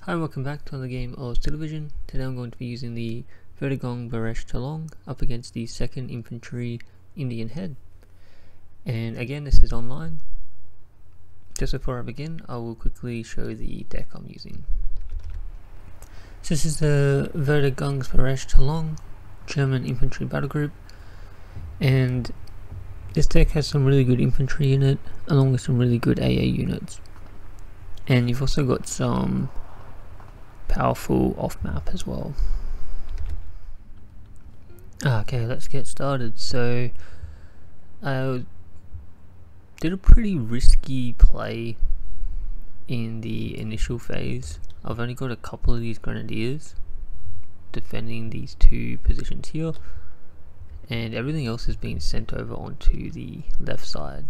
Hi and welcome back to another game of television. Today I'm going to be using the Verteidigungsbereich Toulon up against the 2nd Infantry Indian Head. And again, this is online. Just before I begin, I will quickly show the deck I'm using. So this is the Verteidigungsbereich Toulon German infantry battle group, and this deck has some really good infantry in it, along with some really good AA units. And you've also got some powerful off-map as well. Okay, let's get started. So I did a pretty risky play in the initial phase. I've only got a couple of these grenadiers defending these two positions here, and everything else is being sent over onto the left side.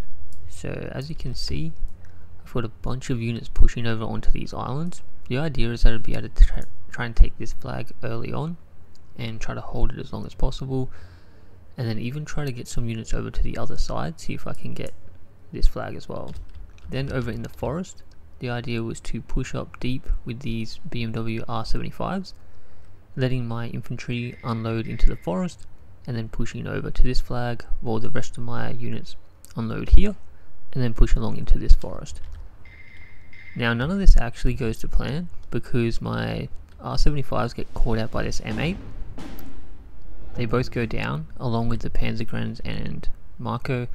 So as you can see, I've got a bunch of units pushing over onto these islands. The idea is that I'd be able to try and take this flag early on and try to hold it as long as possible, and then even try to get some units over to the other side, see if I can get this flag as well. Then over in the forest, the idea was to push up deep with these BMW R75s, letting my infantry unload into the forest, and then pushing over to this flag while the rest of my units unload here, and then push along into this forest. Now none of this actually goes to plan because my R75s get caught out by this M8. They both go down along with the Panzergrens and Maro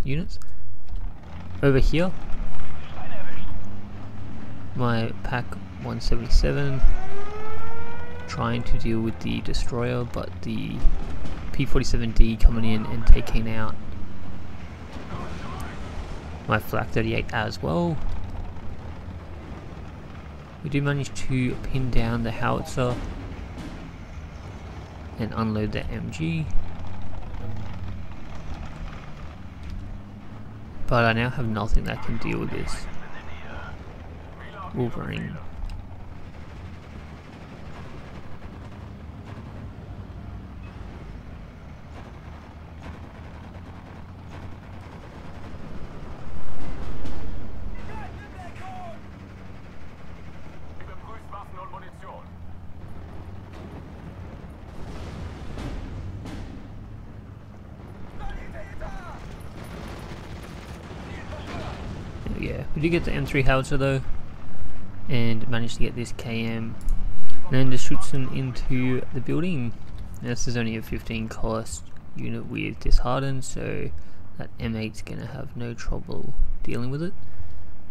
units. Over here, my Pack 177 trying to deal with the destroyer, but the P47D coming in and taking out my Flak 38 as well. We do manage to pin down the howitzer and unload the MG, but I now have nothing that can deal with this Wolverine. Yeah, we did get the M3 howitzer though, and managed to get this KM, and then the Schützen into the building. Now this is only a 15 cost unit with disheartened, so that M8's gonna have no trouble dealing with it.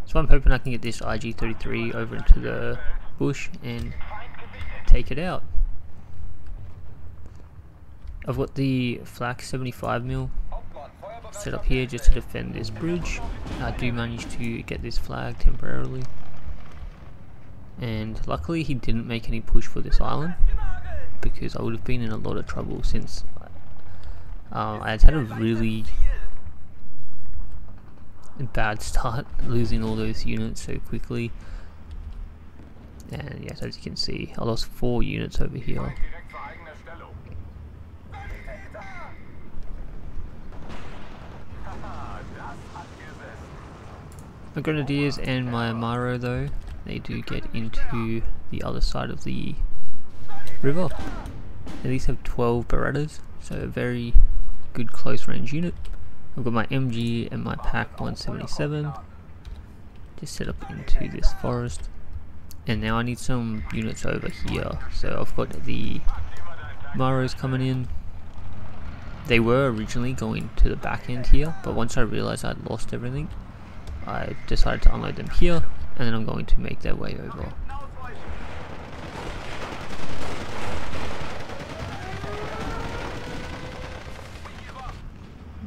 So I'm hoping I can get this IG-33 over into the bush and take it out. I've got the Flak 75mm set up here just to defend this bridge. I do manage to get this flag temporarily, and luckily he didn't make any push for this island, because I would have been in a lot of trouble since I had a really bad start, losing all those units so quickly. And yes, as you can see, I lost 4 units over here. My Grenadiers and my Maro though, they do get into the other side of the river. They at least have 12 Berettas, so a very good close range unit. I've got my MG and my Pack 177 just set up into this forest, and now I need some units over here. So I've got the Maros coming in. They were originally going to the back end here, but once I realized I'd lost everything, I decided to unload them here, and then I'm going to make their way over.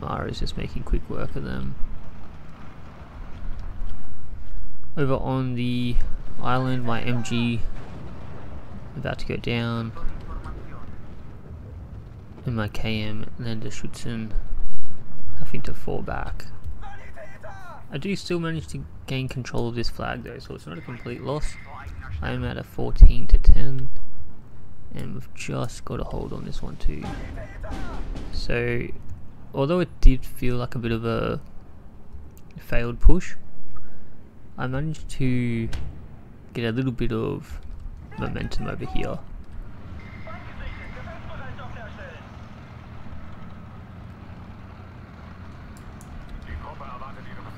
Mara is just making quick work of them. Over on the island, my MG about to go down, and my KM and then the Schützen having to fall back. I do still manage to gain control of this flag though, so it's not a complete loss. I am at a 14 to 10, and we've just got a hold on this one too. So although it did feel like a bit of a failed push, I managed to get a little bit of momentum over here.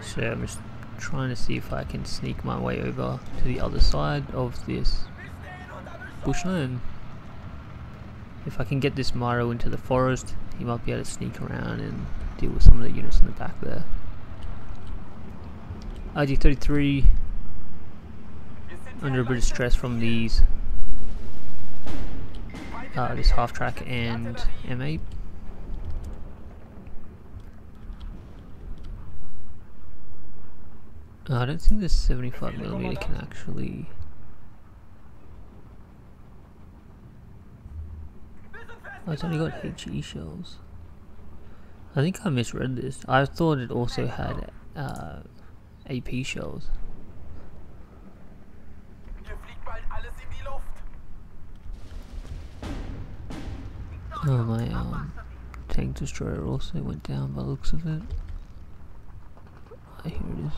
So I'm just trying to see if I can sneak my way over to the other side of this bushland. If I can get this Myro into the forest, he might be able to sneak around and deal with some of the units in the back there. IG-33 under a bit of stress from these this half track and M8. I don't think this 75mm can actually. Oh, it's only got HE shells. I think I misread this. I thought it also had AP shells. Oh, my tank destroyer also went down by the looks of it. Here it is.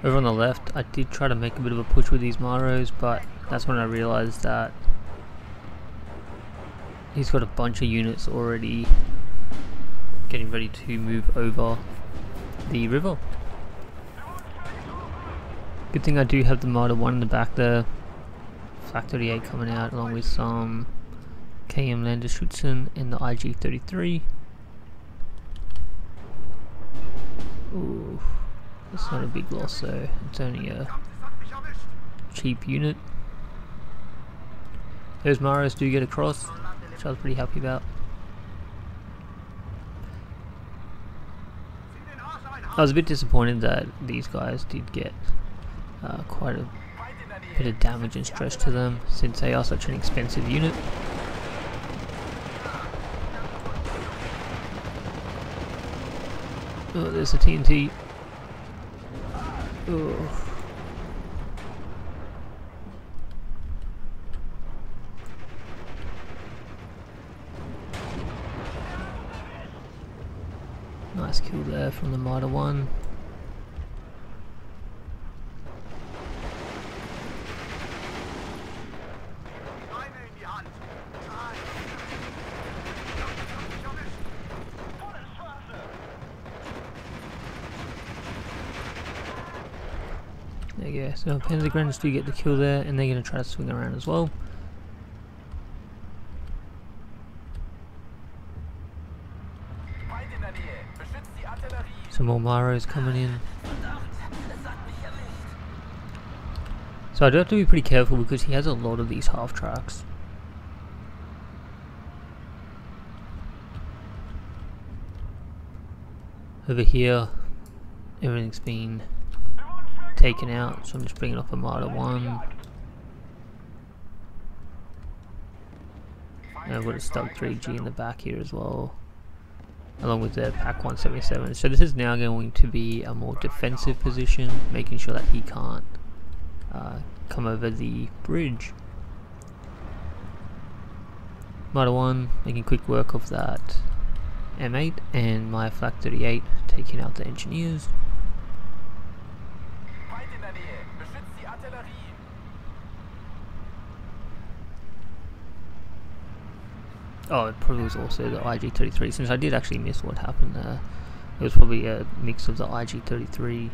Over on the left, I did try to make a bit of a push with these Myros, but that's when I realized that he's got a bunch of units already getting ready to move over the river. Good thing I do have the Marder 1 in the back there. Flak 38 coming out along with some KM Landerschutzen and the IG-33. Ooh. It's not a big loss though, it's only a cheap unit. Those Myros do get across, which I was pretty happy about. I was a bit disappointed that these guys did get quite a bit of damage and stress to them, since they are such an expensive unit. Oh, there's a TNT. Oh. Nice kill there from the Marder 1. There you go, so Panzergrenadiers do get the kill there, and they're going to try to swing around as well. Some more Myros coming in. So I do have to be pretty careful because he has a lot of these half tracks. Over here, everything's been taken out, so I'm just bringing off a Marder 1. And I've got a Stug 3G in the back here as well, along with the Pack 177. So this is now going to be a more defensive position, making sure that he can't come over the bridge. Marder 1 making quick work of that M8, and my Flak 38 taking out the engineers. Oh, it probably was also the IG-33, since I did actually miss what happened there. It was probably a mix of the IG-33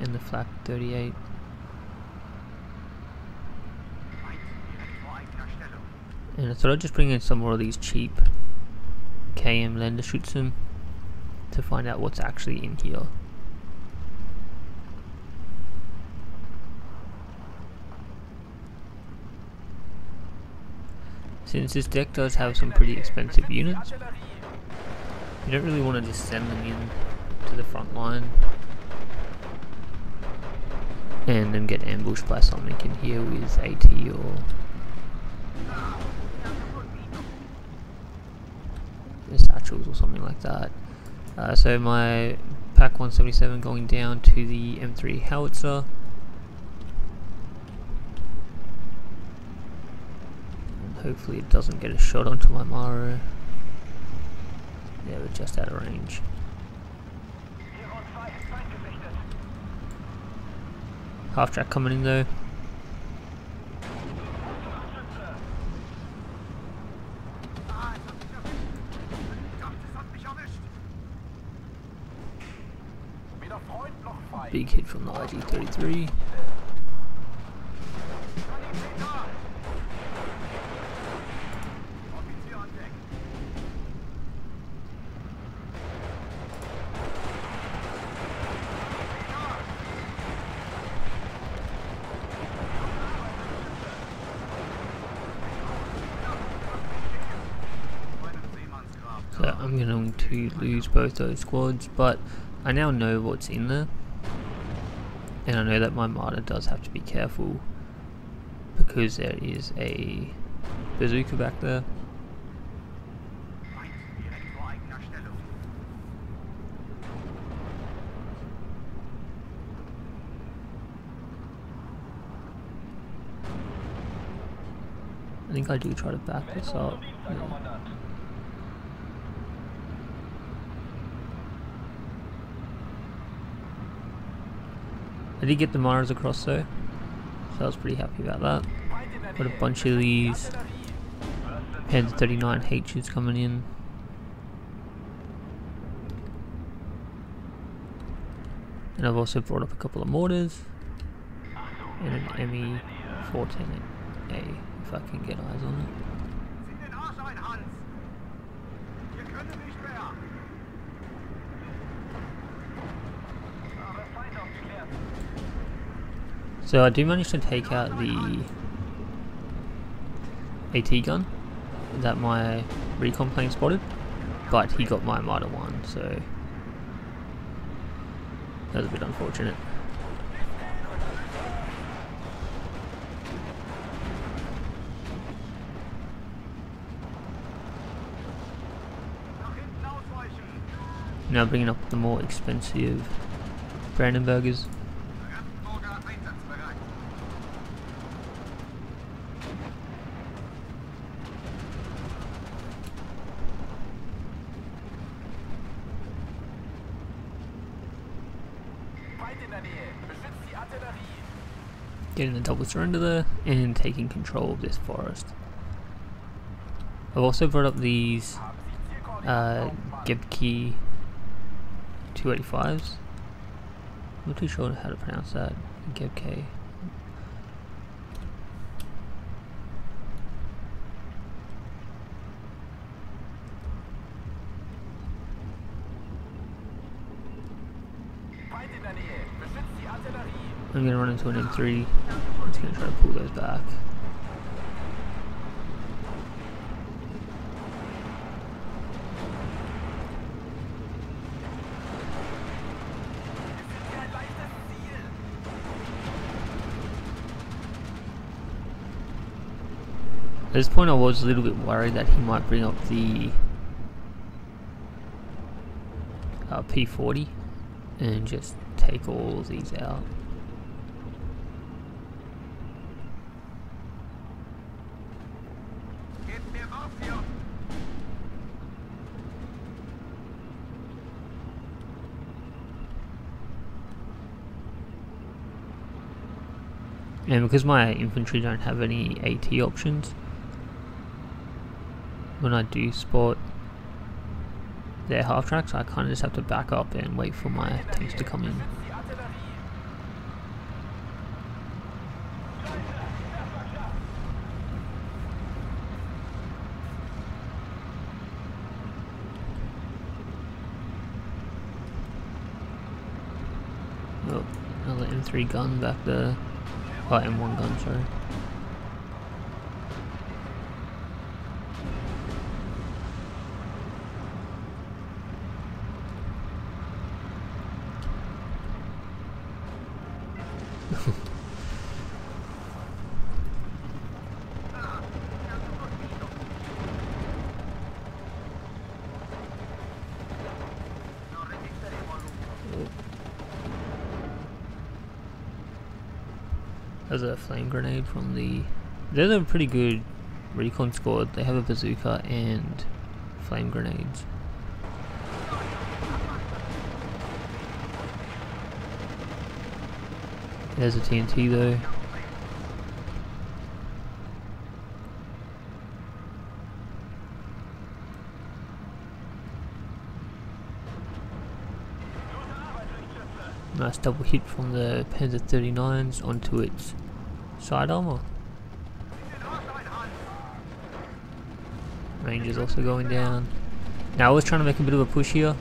and the Flak 38. And I thought I'd just bring in some more of these cheap KM Landerschutzen to find out what's actually in here. Since this deck does have some pretty expensive units, you don't really want to just send them in to the front line and then get ambushed by something in here with AT or the satchels or something like that. So my Pack 177 going down to the M3 howitzer. Hopefully it doesn't get a shot onto my Maro. Yeah, we're just out of range. Half track coming in though. Big hit from the IG-33. So I'm going to lose both those squads, but I now know what's in there. And I know that my martyr does have to be careful because there is a bazooka back there. I think I do try to back this up. Yeah. I did get the Mars across though, so I was pretty happy about that. Got a bunch of these Panther 39 H's coming in. And I've also brought up a couple of mortars and an ME-410A if I can get eyes on it. So I do manage to take out the AT gun that my recon plane spotted, but he got my Marder 1, so that was a bit unfortunate. Now bringing up the more expensive Brandenburgers. Getting the double surrender there and taking control of this forest. I've also brought up these Gebke 285s. I'm not too sure how to pronounce that. Gebke. I'm going to run into an M3. I'm just going to try to pull those back. At this point I was a little bit worried that he might bring up the P40 and just take all of these out. And because my infantry don't have any AT options, when I do spot their half tracks, I kind of just have to back up and wait for my tanks to come in. Oh, another M3 gun back there. Oh, M1 gun, sorry. There's a flame grenade from the... They're a pretty good recon squad, they have a bazooka and flame grenades. There's a TNT though. Nice double hit from the Panzer 39s onto its side armor. Range is also going down. Now I was trying to make a bit of a push here.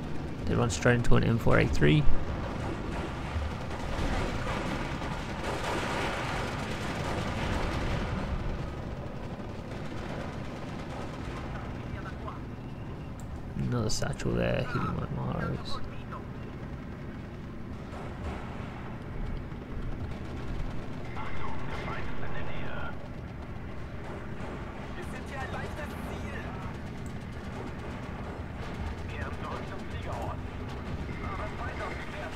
They run straight into an M4A3. Another satchel there hitting my Maros.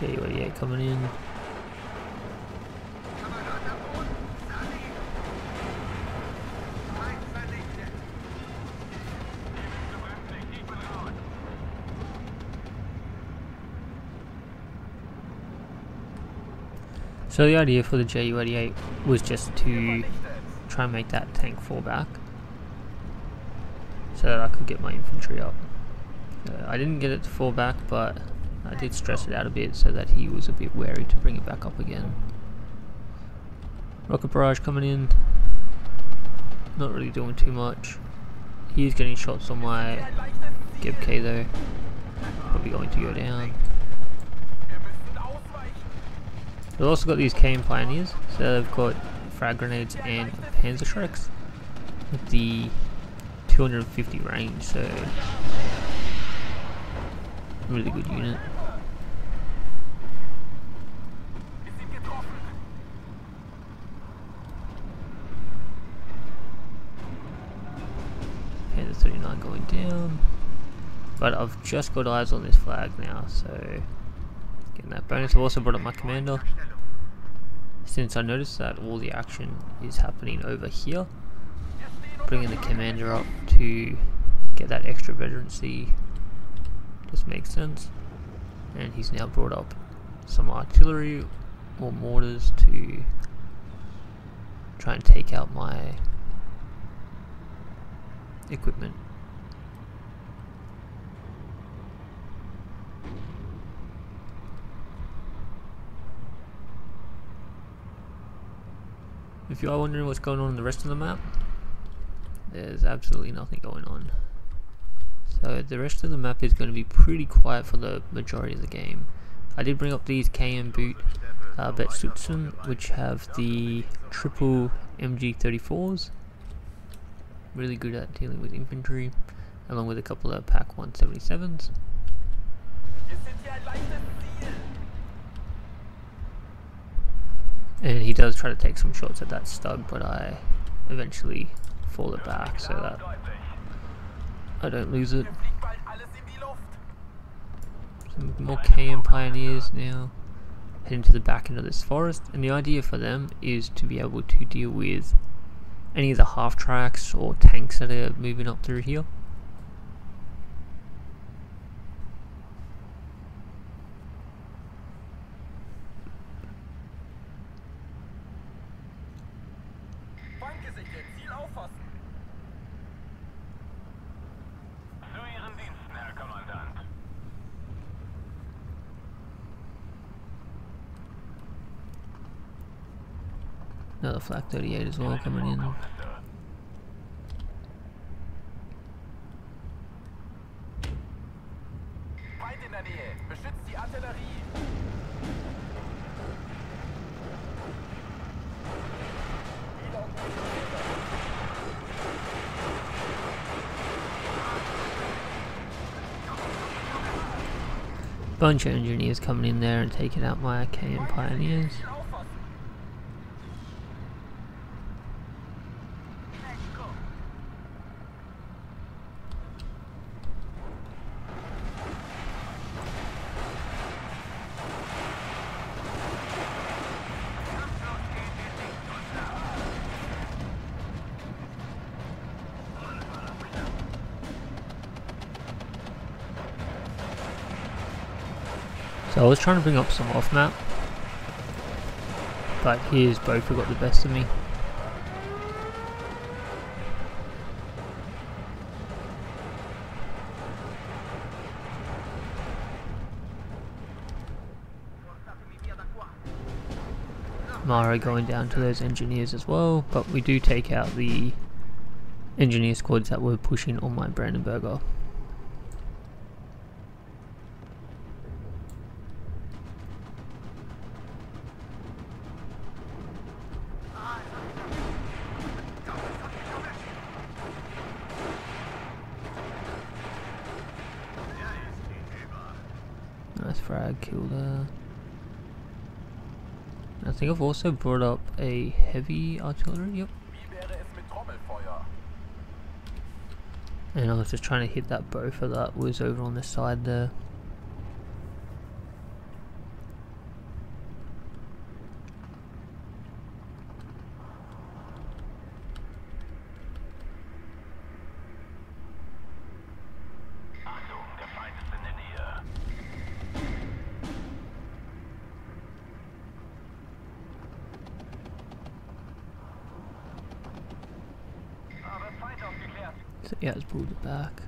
J88 coming in. So the idea for the Ju-88 was just to try and make that tank fall back so that I could get my infantry up. I didn't get it to fall back, but I did stress it out a bit so that he was a bit wary to bring it back up again. Rocket barrage coming in, not really doing too much. He's getting shots on my GebK though, probably going to go down. They've also got these KM Pioneers, so they've got frag grenades and Panzer Shreks with the 250 range, so really good unit. Panzer 39 going down, but I've just got eyes on this flag now, so getting that bonus. I've also brought up my commander, since I noticed that all the action is happening over here. Bringing the commander up to get that extra veterancy just makes sense. And he's now brought up some artillery or mortars to try and take out my equipment. If you are wondering what's going on in the rest of the map, there's absolutely nothing going on. So the rest of the map is going to be pretty quiet for the majority of the game. I did bring up these KM boot Betsutzen, which have the triple MG34s. Really good at dealing with infantry, along with a couple of Pak 177s. And he does try to take some shots at that stug, but I eventually fall it back so that I don't lose it. Some more KM Pioneers now heading to the back end of this forest, and the idea for them is to be able to deal with any of the half tracks or tanks that are moving up through here. Another Flak 38 as well coming in. Bunch of engineers coming in there and taking out my KM Pioneers. So I was trying to bring up some off map, but his Bofa got the best of me. Mara going down to those engineers as well, but we do take out the engineer squads that were pushing on my Brandenburger. Nice frag kill there. I think I've also brought up a heavy artillery, yep. And I was just trying to hit that Bofa that was over on the side there. So yeah, it's pulled it back.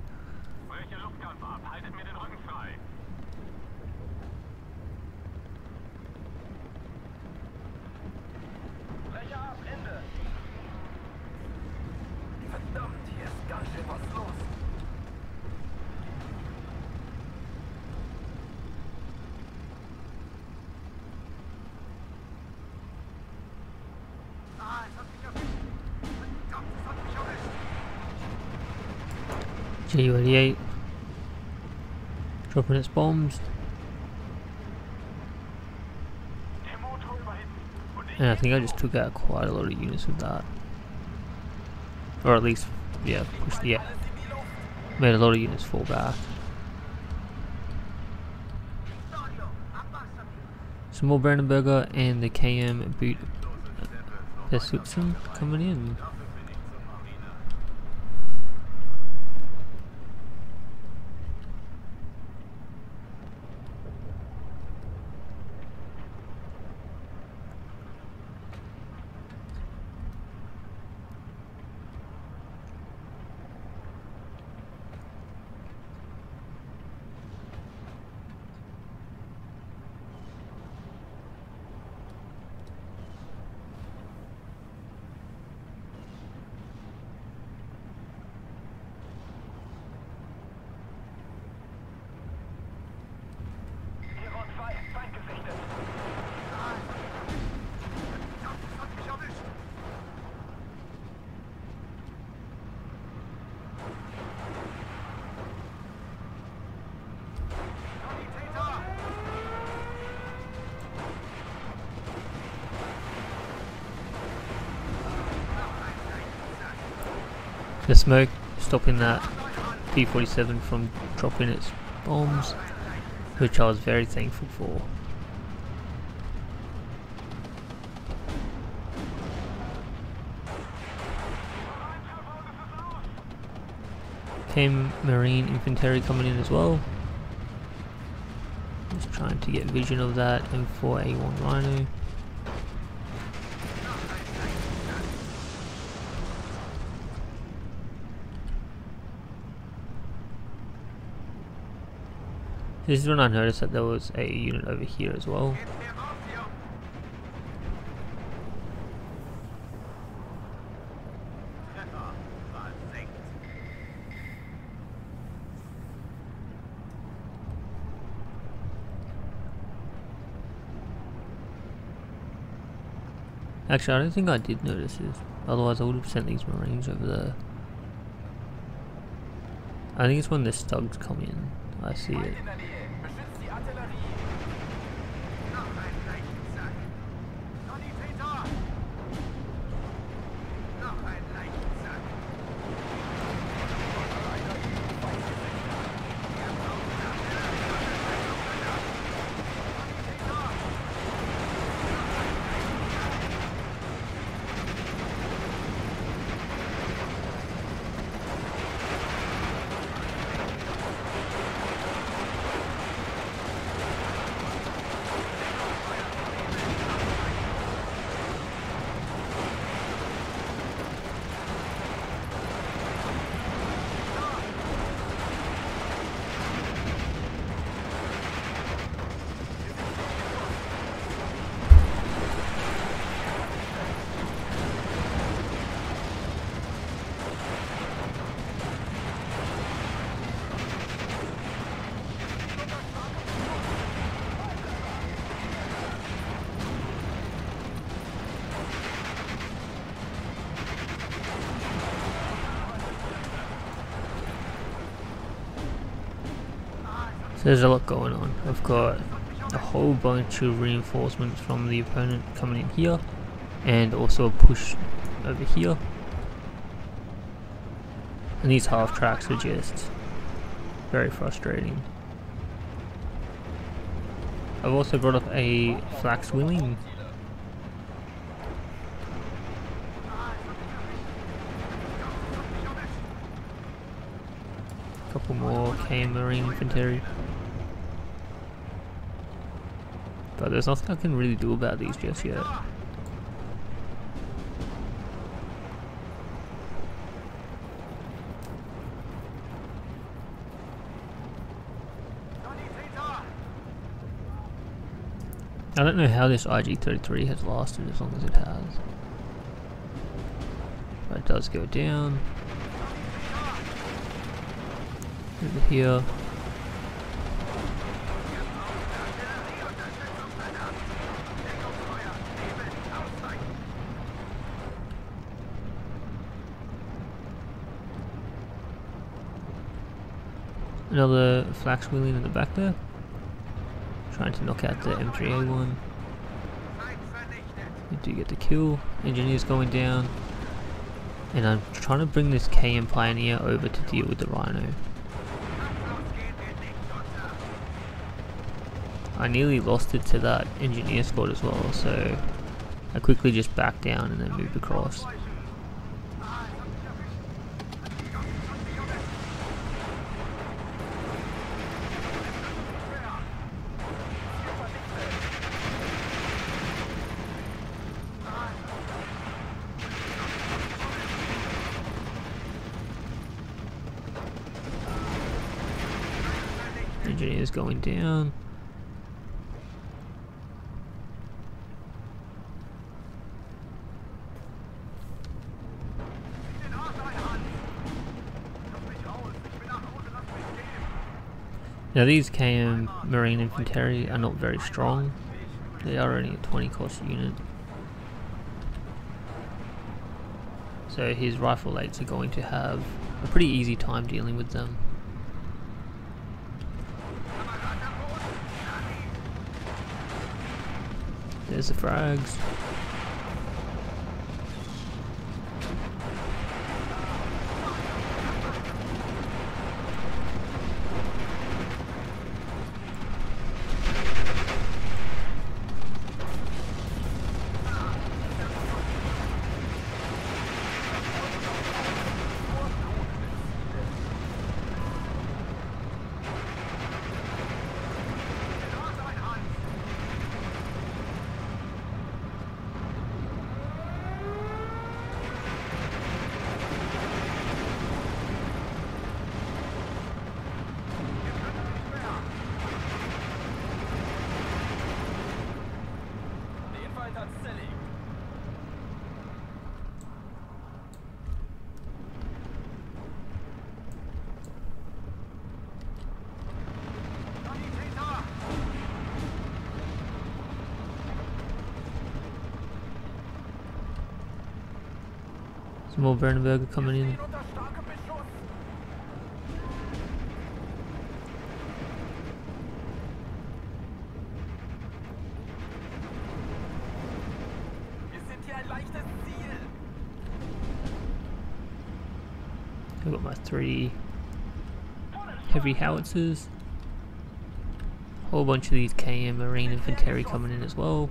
Ju-88 dropping its bombs, and I think I just took out quite a lot of units with that, or at least yeah, made a lot of units fall back. Some more Brandenburger and the KM boot Besutzen coming in. The smoke stopping that P-47 from dropping its bombs, which I was very thankful for. Came Marine infantry coming in as well. Just trying to get vision of that M4A1 Rhino. This is when I noticed that there was a unit over here as well. Actually, I don't think I did notice this, otherwise I would have sent these Marines over there. I think it's when the Stugs come in, I see it. there's a lot going on. I've got a whole bunch of reinforcements from the opponent coming in here, and also a push over here. And these half tracks are just very frustrating. I've also brought up a flax wheeling. Couple more KM Marine infantry. But there's nothing I can really do about these just yet. I don't know how this IG-33 has lasted as long as it has. But it does go down. Over here. Another flax wheeling in the back there. Trying to knock out the M3A1. We do get the kill. Engineer's going down. And I'm trying to bring this KM Pioneer over to deal with the Rhino. I nearly lost it to that engineer squad as well, so I quickly just backed down and then moved across. Engineers going down. Now these KM Marine Infantry are not very strong. They are only a 20 cost unit. So his rifle lates are going to have a pretty easy time dealing with them. There's the frags. Some more Brandenburger coming in. I've got my 3 heavy howitzers. Whole bunch of these KM Marine Infantry coming in as well.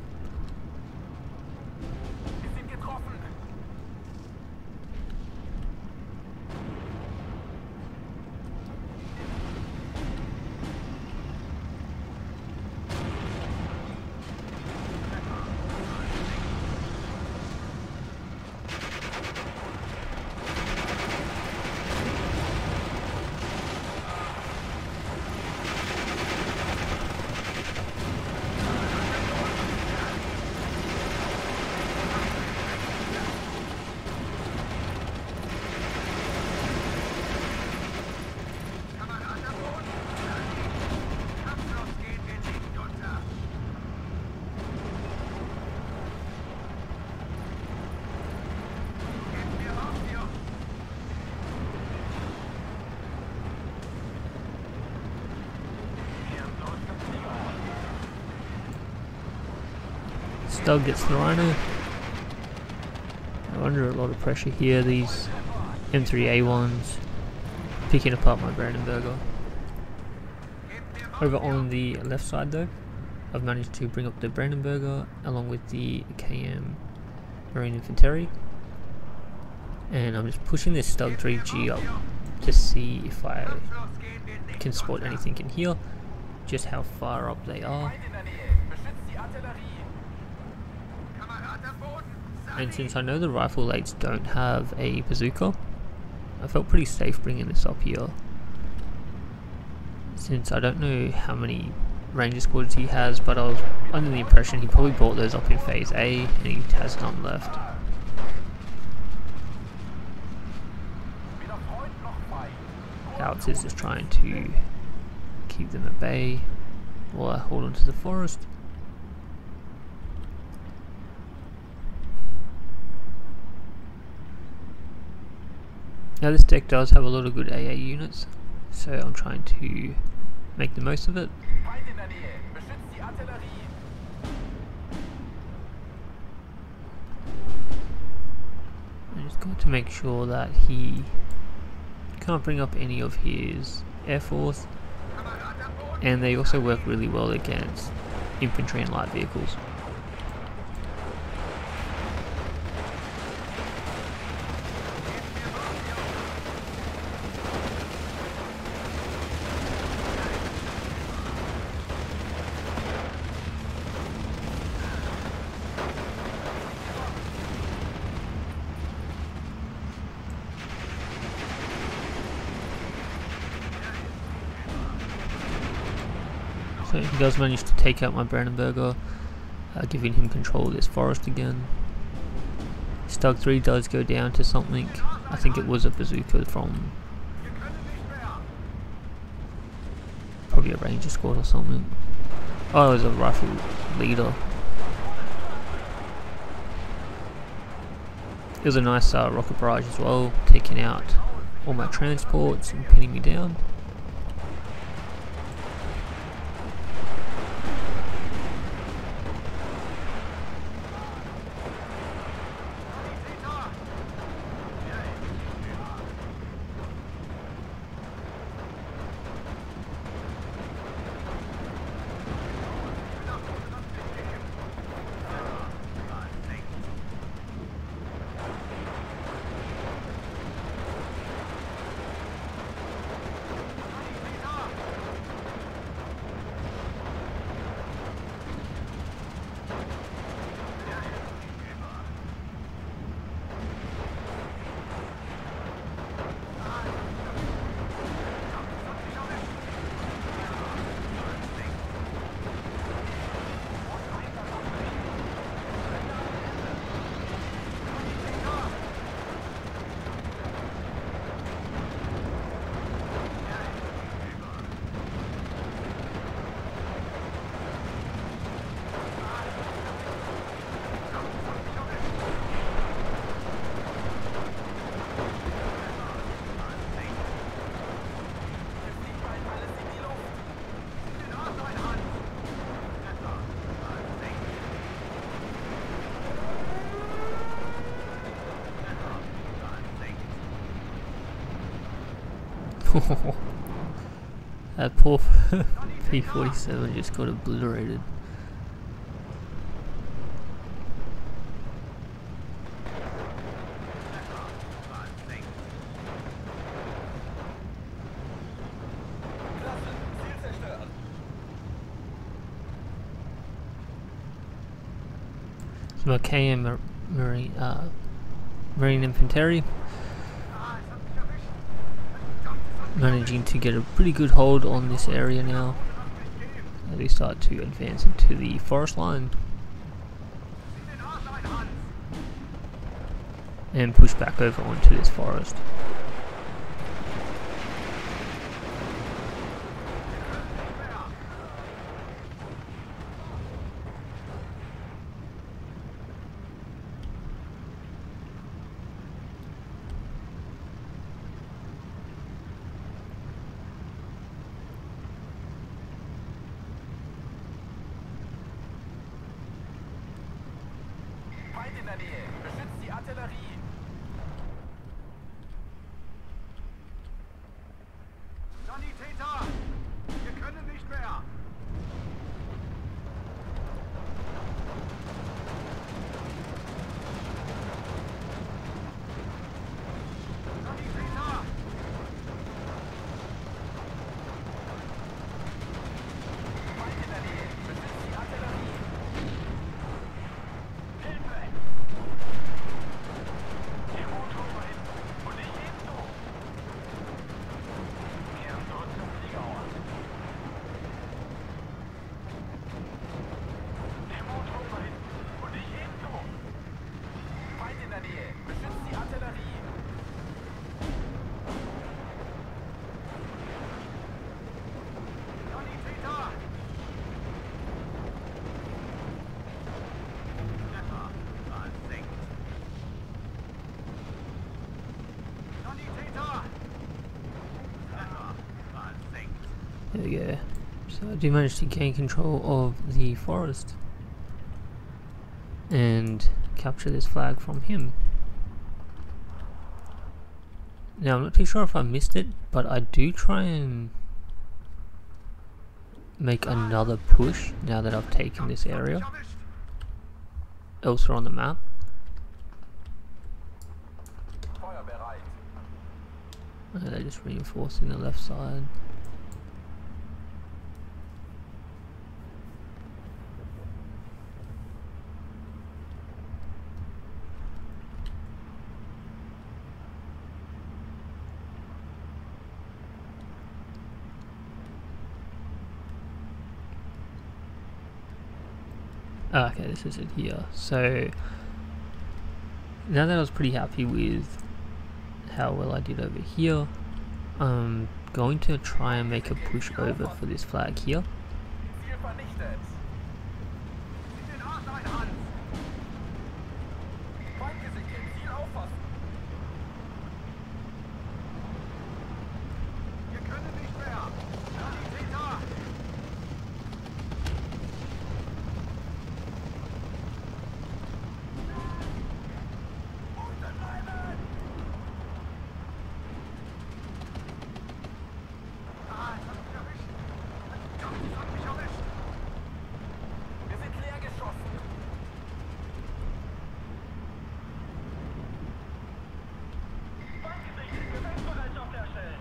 Stug gets the Rhino. I'm under a lot of pressure here, these M3A1s picking apart my Brandenburger. Over on the left side though, I've managed to bring up the Brandenburger along with the KM Marine Infantry, and I'm just pushing this Stug 3G up to see if I can spot anything in here, just how far up they are. And since I know the rifle lates don't have a bazooka, I felt pretty safe bringing this up here. Since I don't know how many Ranger squads he has, but I was under the impression he probably brought those up in phase A and he has none left. Howitzers just trying to keep them at bay while I hold on to the forest. Now this deck does have a lot of good AA units, so I'm trying to make the most of it. I just got to make sure that he can't bring up any of his Air Force, and they also work really well against infantry and light vehicles. So he does manage to take out my Brandenburger, giving him control of this forest again. Stug 3 does go down to something. I think it was a bazooka from probably a Ranger squad or something. Oh, it was a rifle leader. It was a nice rocket barrage as well, taking out all my transports and pinning me down. That poor P-47 just got obliterated. So my KM Marine Infantry managing to get a pretty good hold on this area now as we start to advance into the forest line and push back over onto this forest. in der Nähe. Beschützt die Artillerie. Sanitäter! Wir können nicht mehr! Sanitäter! Feind in der Nähe. Beschützt die Artillerie. Hilfe! Der Motor war hinten. Und ich ebenso. Kehren zurück zum Fliegerort. Der Motor war hinten. Und ich ebenso. Feind in der Nähe. Beschützt die Artillerie. Sanitäter! Treffer. Versenkt. Sanitäter! Treffer. Versenkt. There we go. So I do manage to gain control of the forest and capture this flag from him. Now I'm not too sure if I missed it, but I do try and make another push now that I've taken this area elsewhere on the map. Feuer bereit. They're just reinforcing the left side. Okay, this is it here. So now that I was pretty happy with how well I did over here, I'm going to try and make a push over for this flag here. Ziel vernichtet. Nimm den Arsch ein, Hans. Feind gesichtet. Ziel auffassen. Wir können nicht mehr. Sanitäter! Unten bleiben! Ah, es hat mich erwischt. Verdammt, es hat mich erwischt. Wir sind leer geschossen. Feind gesichtet. Gefechtsbereitschaft herstellen.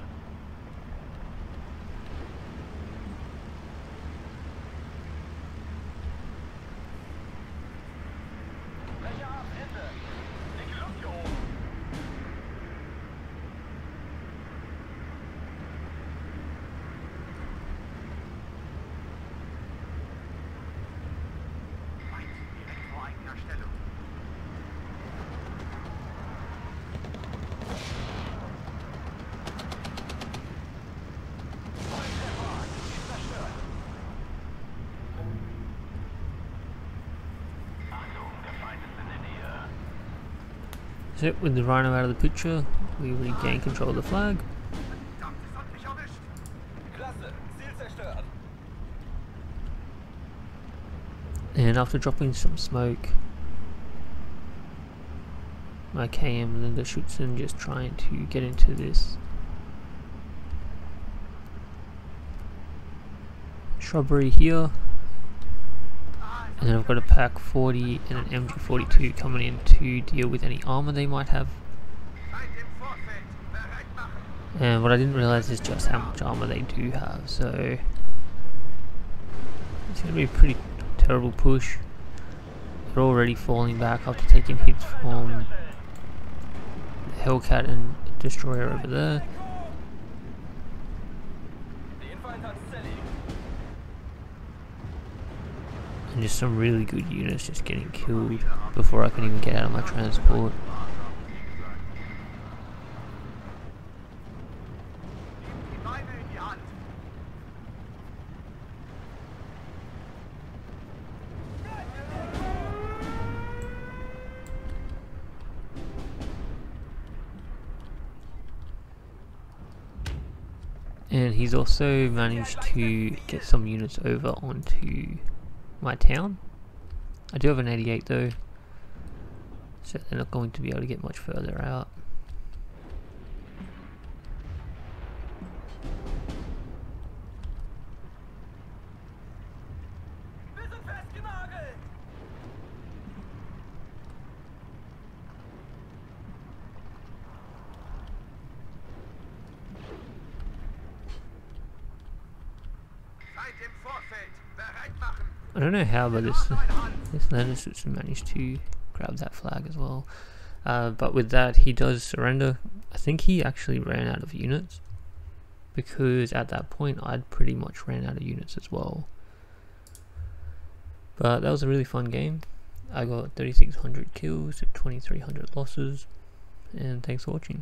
Fläche ab, Ende. Dicke Luft hier oben. Feind direkt vor eigener Stellung. Volltreffer. Ziel zerstört. Achtung, der Feind ist in der Nähe. So with the rhino out of the picture, we regain control of the flag. Verdammt, es hat mich erwischt. Klasse, Ziel zerstört. And after dropping some smoke, my KM Linda Schutzen just trying to get into this shrubbery here. And then I've got a PAC 40 and an MG 42 coming in to deal with any armor they might have. Feind im Vorfeld. Bereit machen. And what I didn't realize is just how much armor they do have, so it's going to be a pretty terrible push. They're already falling back after taking hits from the Hellcat and Destroyer over there. Den Feind hat's zerlegt. And just some really good units just getting killed before I can even get out of my transport. Nehmt die Beine in die Hand. And he's also managed to get some units over onto my town. I do have an 88 though, so they're not going to be able to get much further out. Wir sind festgenagelt! Zeit im Vorfeld! Bereit machen! I don't know how, but this Lannister managed to grab that flag as well. But with that, he does surrender. I think he actually ran out of units, because at that point I'd pretty much ran out of units as well. But that was a really fun game. I got 3,600 kills, 2,300 losses, and thanks for watching.